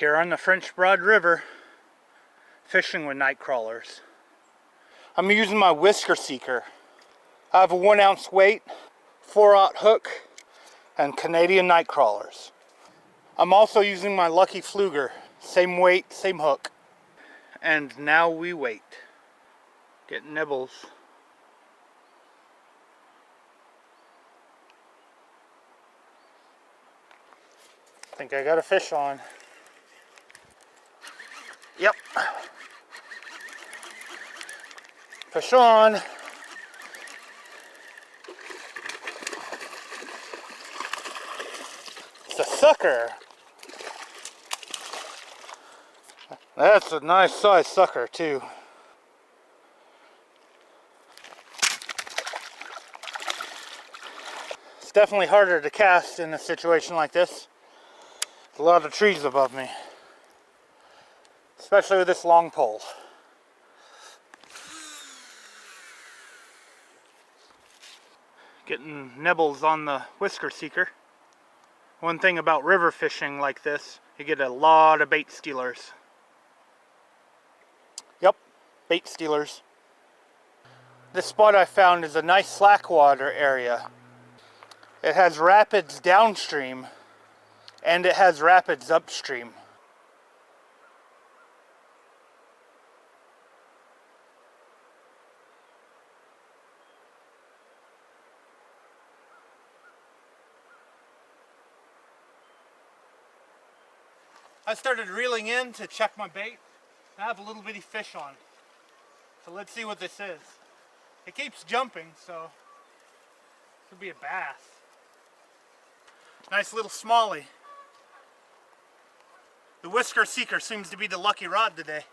Here on the French Broad River, fishing with night crawlers. I'm using my whisker seeker. I have a 1 ounce weight, 4/0 hook, and Canadian night crawlers. I'm also using my Lucky Fluger, same weight, same hook. And now we wait. Get nibbles. I think I got a fish on. Yep. Fish on. It's a sucker. That's a nice size sucker too. It's definitely harder to cast in a situation like this. A lot of trees above me, especially with this long pole. Getting nibbles on the whisker seeker. One thing about river fishing like this, you get a lot of bait stealers. Yep, bait stealers. This spot I found is a nice slackwater area. It has rapids downstream and it has rapids upstream. I started reeling in to check my bait. I have a little bitty fish on. So let's see what this is. It keeps jumping, so it could be a bass. Nice little smallie. The whisker seeker seems to be the lucky rod today.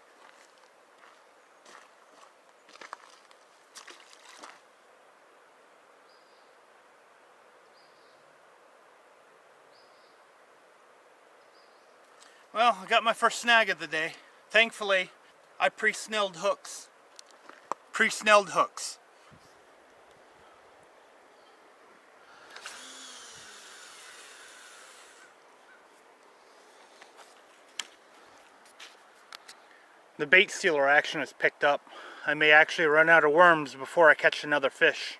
Well, I got my first snag of the day. Thankfully, I pre-snelled hooks. Pre-snelled hooks. The bait stealer action is picked up. I may actually run out of worms before I catch another fish.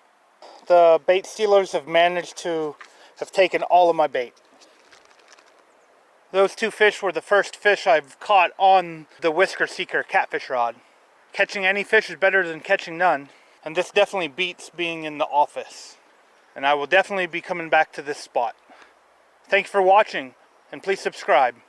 The bait stealers have managed to have taken all of my bait. Those 2 fish were the first fish I've caught on the whisker seeker catfish rod. Catching any fish is better than catching none, and this definitely beats being in the office. And I will definitely be coming back to this spot. Thanks for watching, and please subscribe.